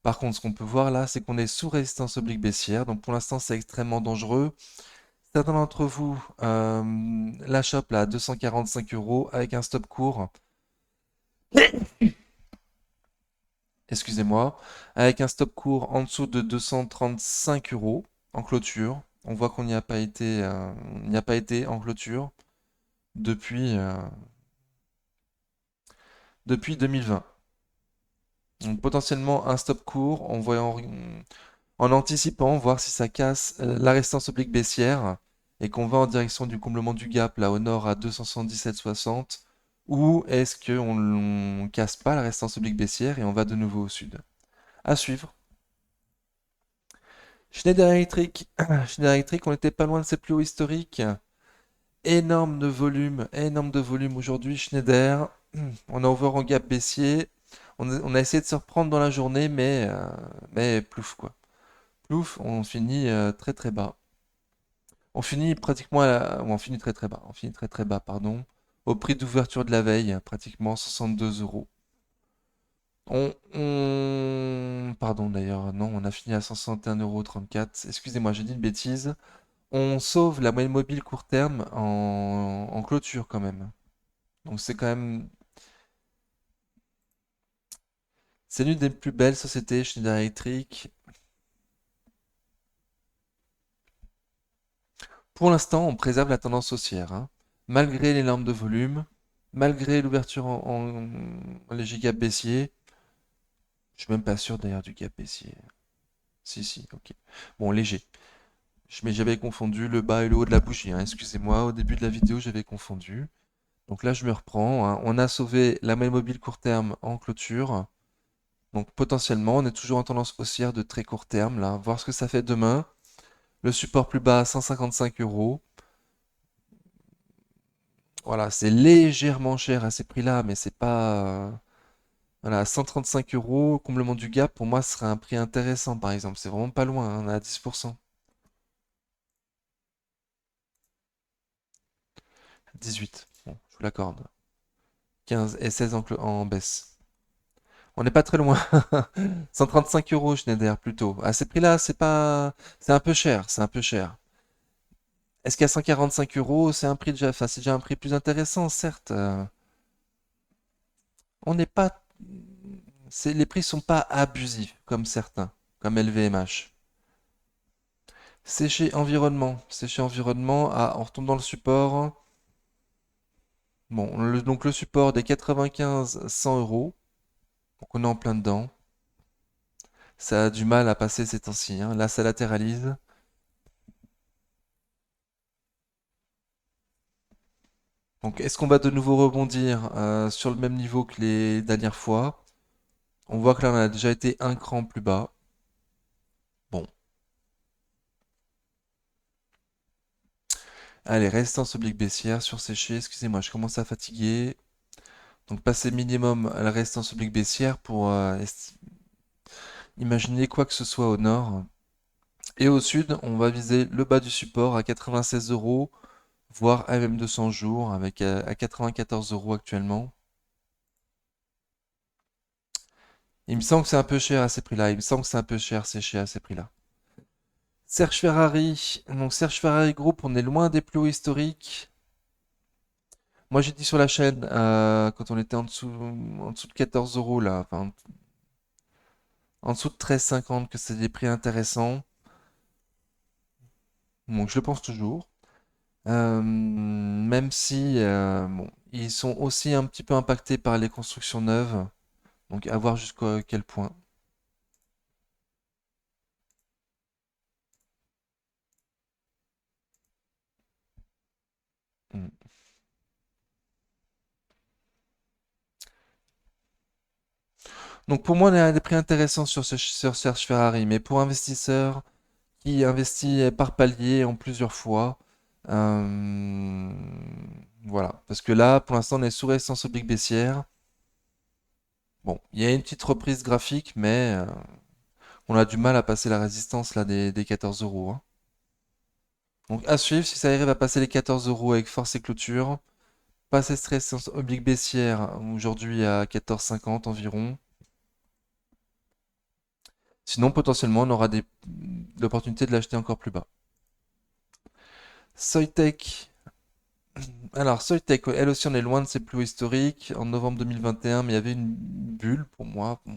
Par contre, ce qu'on peut voir là, c'est qu'on est sous résistance oblique baissière. Donc pour l'instant, c'est extrêmement dangereux. Certains d'entre vous la chopent là à 245 euros avec un stop court. Excusez-moi, avec un stop court en dessous de 235 euros en clôture. On voit qu'on n'y a pas été, on n'y a pas été en clôture depuis, depuis 2020. Donc potentiellement un stop court en voyant, en anticipant, voir si ça casse la résistance oblique baissière et qu'on va en direction du comblement du gap là au nord à 277,60 ou est-ce qu'on ne casse pas la résistance oblique baissière et on va de nouveau au sud. À suivre. Schneider Electric, Schneider Electric, on n'était pas loin de ses plus hauts historiques. Énorme de volume aujourd'hui. Schneider, on a ouvert en gap baissier. On a essayé de se reprendre dans la journée, mais plouf quoi. Plouf, on finit très très bas. On finit pratiquement ou on finit très très bas. On finit très très bas, pardon. Au prix d'ouverture de la veille, pratiquement 62 euros. Pardon d'ailleurs, non, on a fini à 161,34 €. Excusez-moi, j'ai dit une bêtise. On sauve la moyenne mobile court terme en clôture quand même. Donc c'est quand même... C'est l'une des plus belles sociétés Schneider Electric. Pour l'instant, on préserve la tendance haussière, hein. Malgré les normes de volume, malgré l'ouverture en léger gap baissier. Je suis même pas sûr d'ailleurs du gap baissier. Si, si, ok. Bon, léger. Mais j'avais confondu le bas et le haut de la bougie, hein. Excusez-moi, au début de la vidéo, j'avais confondu. Donc là, je me reprends, hein. On a sauvé la moyenne mobile court terme en clôture. Donc potentiellement, on est toujours en tendance haussière de très court terme, là. Voir ce que ça fait demain. Le support plus bas, 155 euros. Voilà, c'est légèrement cher à ces prix-là, mais c'est pas... Voilà, 135 euros, comblement du gap, pour moi, ce serait un prix intéressant, par exemple. C'est vraiment pas loin, hein, on est à 10%. 18, bon, je vous l'accorde. 15 et 16 en baisse. On n'est pas très loin. 135 euros Schneider plutôt. À ces prix-là, c'est pas, c'est un peu cher, c'est un peu cher. Est-ce qu'à 145 euros, c'est un prix déjà, enfin, c'est déjà un prix plus intéressant, certes. On n'est pas, les prix sont pas abusifs comme certains, comme LVMH. Séché environnement. Ah, on retombe dans le support. Bon, donc le support des 95 100 euros. Donc on est en plein dedans. Ça a du mal à passer ces temps-ci, hein. Là, ça latéralise. Donc, est-ce qu'on va de nouveau rebondir sur le même niveau que les dernières fois? On voit que là, on a déjà été un cran plus bas. Bon, allez, résistance oblique baissière sur séché. Excusez-moi, je commence à fatiguer. Donc, passer minimum à la résistance oblique baissière pour imaginer quoi que ce soit au nord. Et au sud, on va viser le bas du support à 96 euros, voire à même 200 jours, avec à 94 euros actuellement. Il me semble que c'est un peu cher à ces prix-là. Il me semble que c'est un peu cher séché à ces prix-là. Serge Ferrari. Donc Serge Ferrari Group, on est loin des plus hauts historiques. Moi j'ai dit sur la chaîne, quand on était en dessous de 14 euros là, enfin en dessous de 13,50 que c'est des prix intéressants. Donc je le pense toujours. Même si bon, ils sont aussi un petit peu impactés par les constructions neuves. Donc à voir jusqu'à quel point. Mm. Donc pour moi, on a des prix intéressants sur Serge Ferrari, mais pour investisseurs qui investit par palier en plusieurs fois, euh, voilà. Parce que là, pour l'instant, on est sous résistance oblique baissière. Bon, il y a une petite reprise graphique, mais on a du mal à passer la résistance là des 14 euros, hein. Donc à suivre, si ça arrive à passer les 14 euros avec force et clôture, passer cette résistance oblique baissière aujourd'hui à 14,50 environ. Sinon, potentiellement, on aura l'opportunité de l'acheter encore plus bas. Soitec. Alors, Soitec, elle aussi, on est loin de ses plus hauts historiques en novembre 2021, mais il y avait une bulle pour moi. Bon.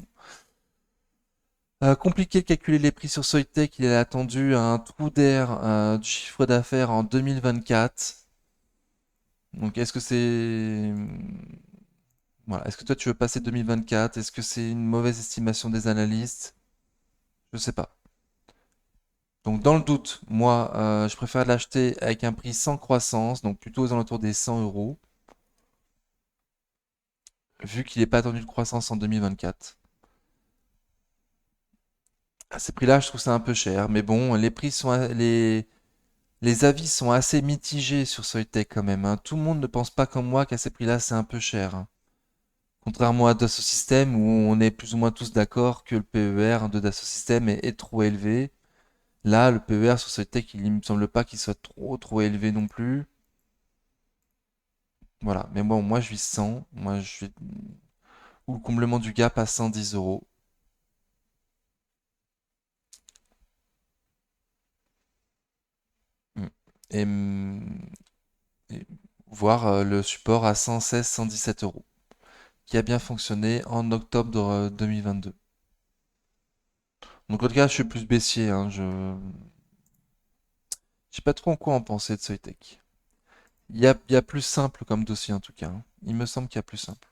Compliqué de calculer les prix sur Soitec, il est attendu à un trou d'air du chiffre d'affaires en 2024. Donc, est-ce que c'est... Voilà. Est-ce que toi, tu veux passer 2024? Est-ce que c'est une mauvaise estimation des analystes? Je sais pas. Donc, dans le doute, moi, je préfère l'acheter avec un prix sans croissance, donc plutôt aux alentours des 100 euros, vu qu'il n'est pas attendu de croissance en 2024. À ces prix-là, je trouve ça un peu cher, mais bon, les avis sont assez mitigés sur Soitec quand même, hein. Tout le monde ne pense pas comme moi qu'à ces prix-là, c'est un peu cher, hein. Contrairement à Dassault Systèmes où on est plus ou moins tous d'accord que le PER de Dassault Systèmes est trop élevé. Là, le PER sur Soitec, il me semble pas qu'il soit trop élevé non plus. Voilà, mais bon, moi je vis 100, moi je vais... ou le comblement du gap à 110 euros. Mm. Et, et voir le support à 116, 117 euros, qui a bien fonctionné en octobre 2022. Donc, en tout cas, je suis plus baissier, hein, je sais pas trop en quoi en penser de Soitec. Il y a plus simple comme dossier en tout cas, hein. Il me semble qu'il y a plus simple.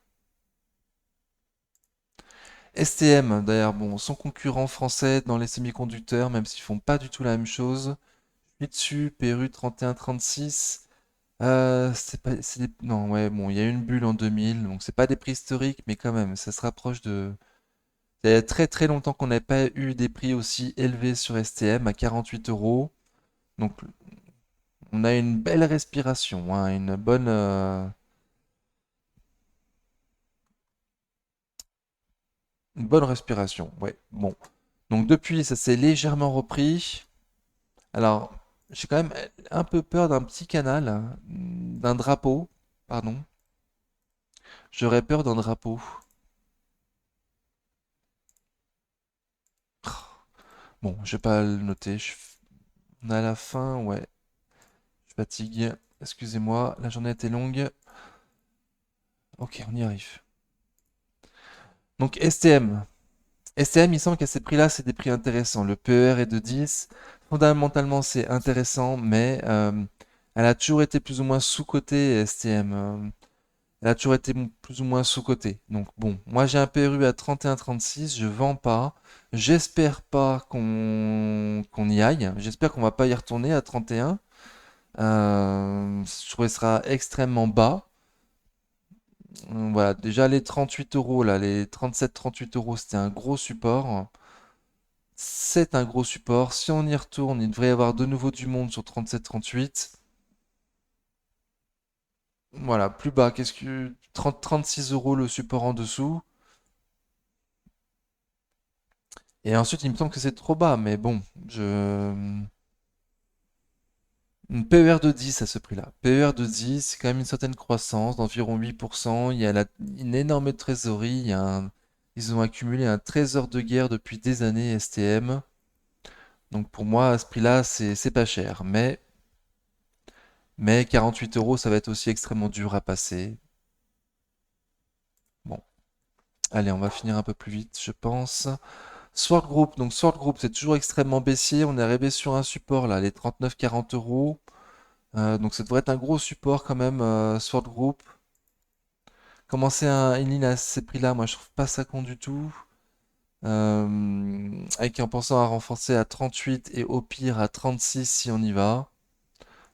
STM, d'ailleurs, bon, son concurrent français dans les semi-conducteurs, même s'ils font pas du tout la même chose. Dessus, Peru 31-36. C'est pas, non, ouais, bon, il y a eu une bulle en 2000, donc c'est pas des prix historiques, mais quand même, ça se rapproche de. Il y a très très longtemps qu'on n'avait pas eu des prix aussi élevés sur STM à 48 euros. Donc on a une belle respiration, hein, une bonne respiration. Ouais, bon. Donc depuis, ça s'est légèrement repris. Alors, j'ai quand même un peu peur d'un petit canal, hein, d'un drapeau, pardon. J'aurais peur d'un drapeau. Bon, je vais pas le noter. On est à la fin, ouais. Je fatigue. Excusez-moi, la journée a été longue. Ok, on y arrive. Donc STM. STM, il semble qu'à ces prix-là, c'est des prix intéressants. Le PER est de 10. Fondamentalement, c'est intéressant, mais elle a toujours été plus ou moins sous-cotée, STM. Elle a toujours été plus ou moins sous-cotée. Donc bon, moi j'ai un PRU à 31,36, je vends pas. J'espère pas qu'on y aille. J'espère qu'on va pas y retourner à 31. Je trouve que ce sera extrêmement bas. Voilà, déjà les 38 euros, là, les 37-38 euros, c'était un gros support. C'est un gros support. Si on y retourne, il devrait y avoir de nouveau du monde sur 37-38. Voilà, plus bas, qu'est-ce que 36 euros le support en dessous. Et ensuite, il me semble que c'est trop bas, mais bon, une PER de 10 à ce prix-là. PER de 10, c'est quand même une certaine croissance d'environ 8%. Il y a une énorme trésorerie. Ils ont accumulé un trésor de guerre depuis des années, STM. Donc pour moi, à ce prix-là, c'est pas cher. Mais 48 euros, ça va être aussi extrêmement dur à passer. Bon, allez, on va finir un peu plus vite, je pense. Sword Group, donc Sword Group, c'est toujours extrêmement baissier. On est arrivé sur un support là, les 39-40 euros. Donc ça devrait être un gros support quand même, Sword Group. Commencer une ligne à ces prix-là, moi je trouve pas ça con du tout. Avec en pensant à renforcer à 38 et au pire à 36 si on y va.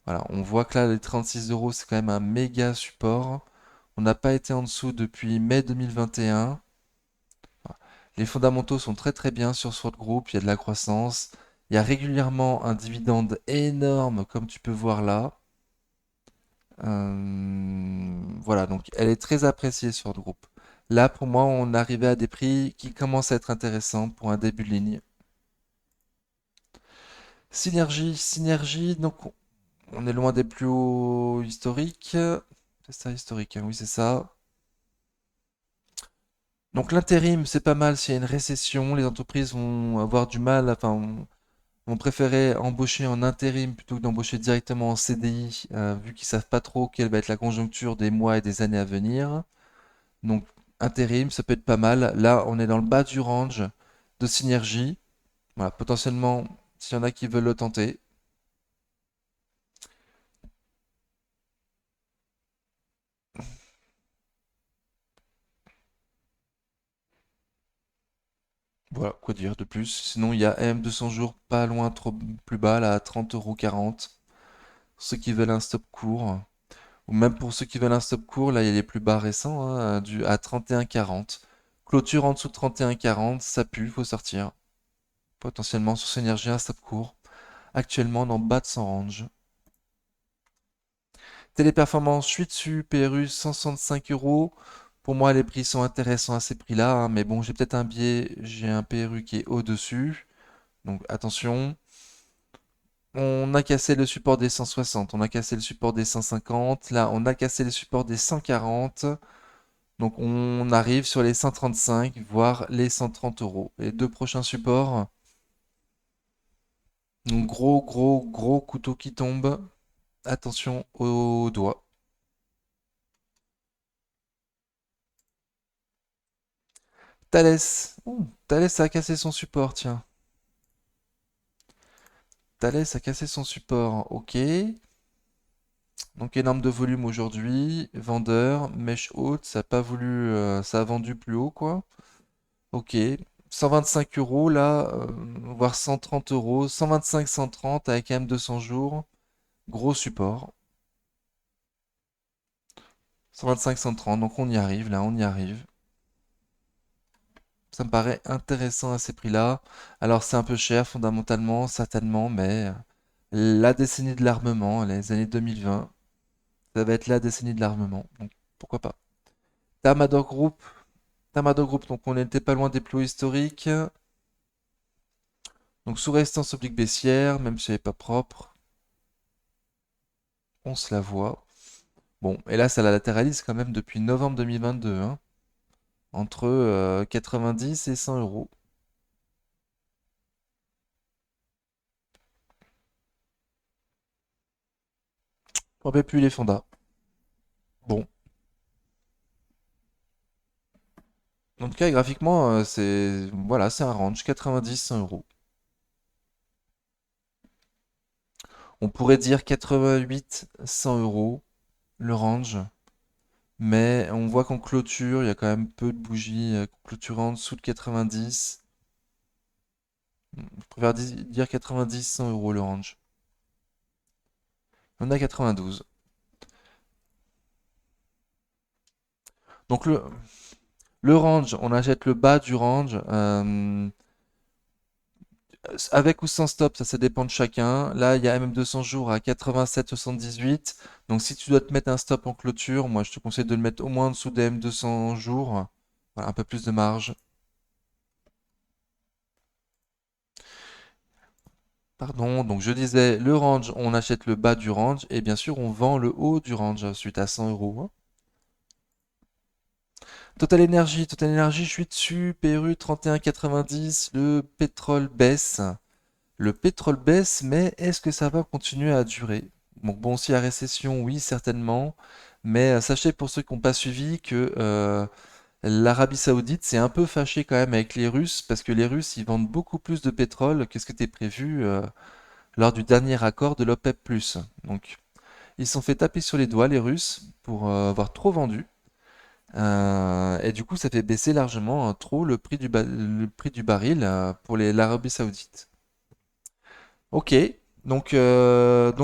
Voilà, on voit que là les 36 euros c'est quand même un méga support. On n'a pas été en dessous depuis mai 2021. Les fondamentaux sont très très bien sur Sword Group, il y a de la croissance. Il y a régulièrement un dividende énorme comme tu peux voir là. Voilà, donc elle est très appréciée sur le groupe. Là, pour moi, on arrivait à des prix qui commencent à être intéressants pour un début de ligne. Synergie, donc on est loin des plus hauts historiques. C'est ça, historique, hein, oui, c'est ça. Donc l'intérim, c'est pas mal s'il y a une récession. Les entreprises vont avoir du mal, enfin, vont préférer embaucher en intérim plutôt que d'embaucher directement en CDI, vu qu'ils savent pas trop quelle va être la conjoncture des mois et des années à venir. Donc, intérim, ça peut être pas mal. Là, on est dans le bas du range de synergie. Voilà, potentiellement, s'il y en a qui veulent le tenter. Voilà, quoi dire de plus. Sinon, il y a M200 jours pas loin trop plus bas, là, à 30,40 €. Ceux qui veulent un stop court. Ou même pour ceux qui veulent un stop court, là, il y a les plus bas récents, hein, à 31,40. Clôture en dessous de 31,40, ça pue, faut sortir. Potentiellement sur Synergie, un stop court. Actuellement dans bas de son range. Téléperformance, je suis dessus, PRU 165 euros. Pour moi, les prix sont intéressants à ces prix-là, hein, mais bon, j'ai peut-être un biais, j'ai un PRU qui est au-dessus. Donc attention, on a cassé le support des 160, on a cassé le support des 150, là on a cassé le support des 140. Donc on arrive sur les 135, voire les 130 euros. Les deux prochains supports, donc gros couteau qui tombe. Attention aux doigts. Thalès. Thalès a cassé son support, tiens. Thalès a cassé son support, ok. Donc énorme de volume aujourd'hui. Vendeur, mèche haute, ça a pas voulu, ça a vendu plus haut, quoi. Ok. 125 euros là, voire 130 euros. 125, 130 avec quand même 200 jours. Gros support. 125, 130, donc on y arrive là, on y arrive. Ça me paraît intéressant à ces prix-là. Alors c'est un peu cher fondamentalement, certainement, mais la décennie de l'armement, les années 2020, ça va être la décennie de l'armement. Donc pourquoi pas. Thermador Group, Thermador Group, donc on n'était pas loin des plus hauts historiques. Donc sous résistance oblique baissière, même si elle n'est pas propre, on se la voit. Bon, et là ça la latéralise quand même depuis novembre 2022, hein, entre 90 et 100 euros. On ne plus les fondas. Bon, en tout cas graphiquement, c'est voilà, c'est un range 90-100 euros. On pourrait dire 88-100 euros le range. Mais on voit qu'en clôture, il y a quand même peu de bougies clôturant en dessous de 90. Je préfère dire 90-100 euros le range. On a 92. Donc le range, on achète le bas du range. Avec ou sans stop, ça dépend de chacun. Là, il y a même 200 jours à 87,78. Donc si tu dois te mettre un stop en clôture, moi je te conseille de le mettre au moins en dessous des M200 jours. Voilà, un peu plus de marge. Pardon, donc je disais, le range, on achète le bas du range et bien sûr on vend le haut du range suite à 100 euros, hein. Total Energy, je suis dessus, PRU 31,90, le pétrole baisse. Le pétrole baisse, mais est-ce que ça va continuer à durer? Donc bon, si la récession, oui, certainement, mais sachez pour ceux qui n'ont pas suivi que l'Arabie Saoudite s'est un peu fâché quand même avec les Russes, parce que les Russes, ils vendent beaucoup plus de pétrole que ce qui était prévu lors du dernier accord de l'OPEP+. Donc, ils se sont fait taper sur les doigts, les Russes, pour avoir trop vendu. Et du coup, ça fait baisser largement trop le prix du baril pour l'Arabie Saoudite. Ok, donc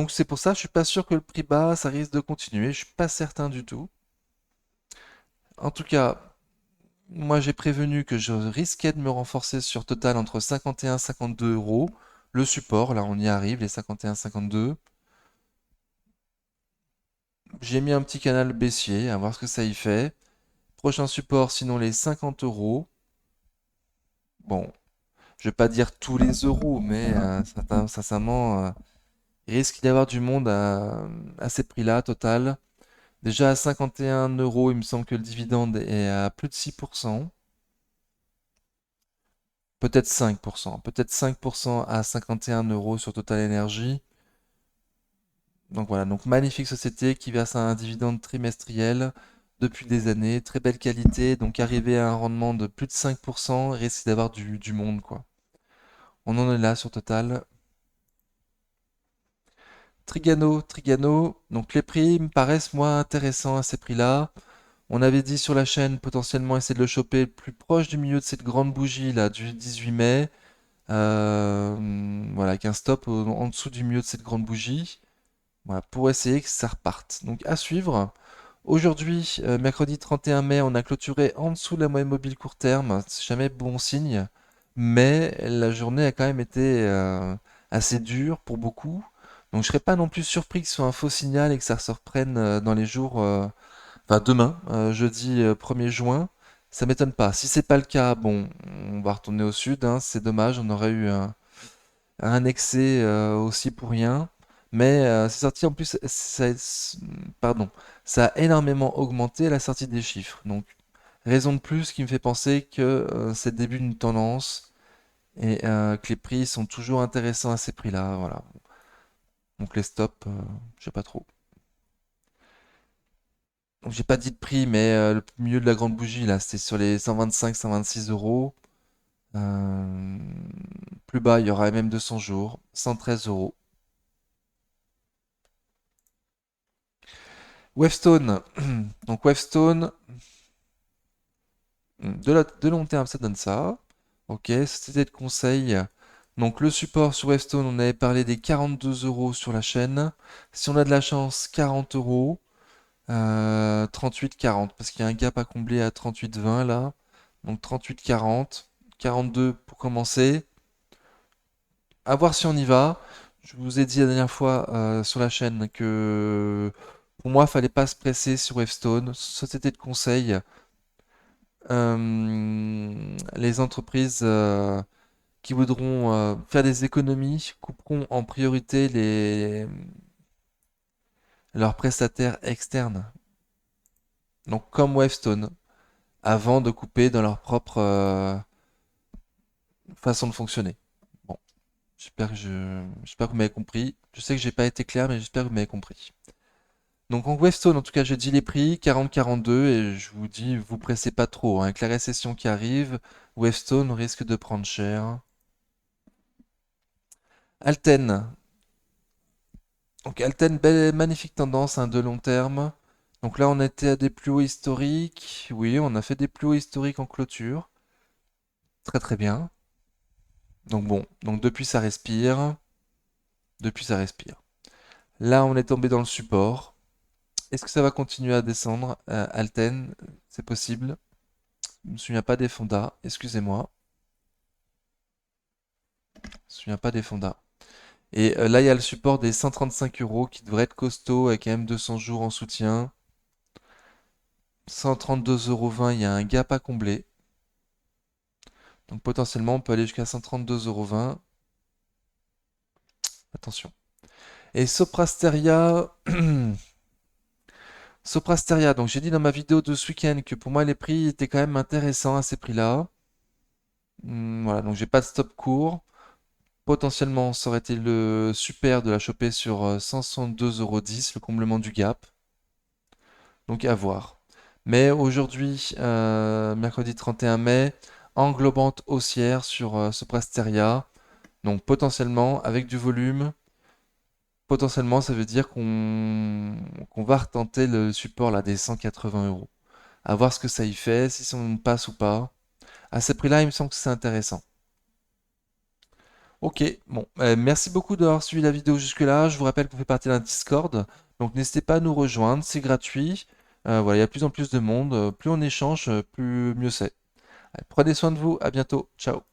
c'est pour ça, je suis pas sûr que le prix bas, ça risque de continuer. Je suis pas certain du tout. En tout cas, moi j'ai prévenu que je risquais de me renforcer sur Total entre 51 et 52 euros. Le support, là on y arrive, les 51-52. J'ai mis un petit canal baissier, à voir ce que ça y fait. Prochain support, sinon les 50 euros. Bon, je vais pas dire tous les euros, mais sincèrement, il risque d'y avoir du monde à ces prix-là, Total. Déjà à 51 euros, il me semble que le dividende est à plus de 6%, peut-être 5% à 51 euros sur Total Energy. Donc voilà, donc magnifique société qui verse un dividende trimestriel depuis des années, très belle qualité, donc arriver à un rendement de plus de 5%, risque d'avoir du monde quoi. On en est là sur Total. Trigano, donc les prix me paraissent moins intéressants à ces prix-là. On avait dit sur la chaîne potentiellement essayer de le choper plus proche du milieu de cette grande bougie là du 18 mai. Voilà, avec un stop en dessous du milieu de cette grande bougie. Voilà, pour essayer que ça reparte. Donc à suivre. Aujourd'hui, mercredi 31 mai, on a clôturé en dessous de la moyenne mobile court terme. C'est jamais bon signe. Mais la journée a quand même été assez dure pour beaucoup. Donc je serais pas non plus surpris que ce soit un faux signal et que ça se reprenne dans les jours, enfin demain, jeudi 1er juin. Ça m'étonne pas. Si c'est pas le cas, bon, on va retourner au sud, hein, c'est dommage, on aurait eu un excès aussi pour rien. Mais c'est sorti en plus, pardon, ça a énormément augmenté à la sortie des chiffres. Donc raison de plus qui me fait penser que c'est le début d'une tendance et que les prix sont toujours intéressants à ces prix-là. Voilà. Donc les stops, je sais pas trop. Donc j'ai pas dit de prix, mais le milieu de la grande bougie là, c'était sur les 125, 126 euros. Euh, Plus bas, il y aura même 200 jours, 113 euros. Wavestone. Donc Wavestone, de long terme, ça donne ça. Ok, société de conseil. Donc le support sur Wavestone, on avait parlé des 42 euros sur la chaîne. Si on a de la chance, 40 euros. 38-40, parce qu'il y a un gap à combler à 38-20 là. Donc 38-40. 42 pour commencer. À voir si on y va. Je vous ai dit la dernière fois sur la chaîne que pour moi, il fallait pas se presser sur Wavestone. Société de conseil, les entreprises qui voudront faire des économies couperont en priorité leurs prestataires externes. Donc comme Wavestone, avant de couper dans leur propre façon de fonctionner. Bon, j'espère que vous m'avez compris. Je sais que j'ai pas été clair, mais j'espère que vous m'avez compris. Donc en Wavestone, en tout cas, j'ai dit les prix 40-42 et je vous dis, vous pressez pas trop, hein. Avec la récession qui arrive, Wavestone risque de prendre cher. Alten. Donc Alten, belle, magnifique tendance hein, de long terme. Donc là, on était à des plus hauts historiques. Oui, on a fait des plus hauts historiques en clôture. Très très bien. Donc bon, donc depuis ça respire. Depuis ça respire. Là, on est tombé dans le support. Est-ce que ça va continuer à descendre? Alten, c'est possible. Je me souviens pas des fondas, excusez-moi. Je me souviens pas des fondas. Et là, il y a le support des 135 euros qui devrait être costaud avec quand même 200 jours en soutien. 132,20 €, il y a un gap à combler. Donc potentiellement, on peut aller jusqu'à 132,20 €. Attention. Et Soprasteria, Soprasteria, donc j'ai dit dans ma vidéo de ce week-end que pour moi les prix étaient quand même intéressants à ces prix-là. Voilà, donc j'ai pas de stop court. Potentiellement, ça aurait été le super de la choper sur 162,10 €, le comblement du gap. Donc à voir. Mais aujourd'hui, mercredi 31 mai, englobante haussière sur Soprasteria. Donc potentiellement, avec du volume, potentiellement ça veut dire qu'on va retenter le support là des 180 euros. à voir ce que ça y fait, si on passe ou pas. À ce prix-là, il me semble que c'est intéressant. Ok, bon, merci beaucoup d'avoir suivi la vidéo jusque-là. Je vous rappelle qu'on fait partie d'un Discord, donc n'hésitez pas à nous rejoindre, c'est gratuit. Voilà, il y a de plus en plus de monde. Plus on échange, plus mieux c'est. Allez, prenez soin de vous, à bientôt, ciao.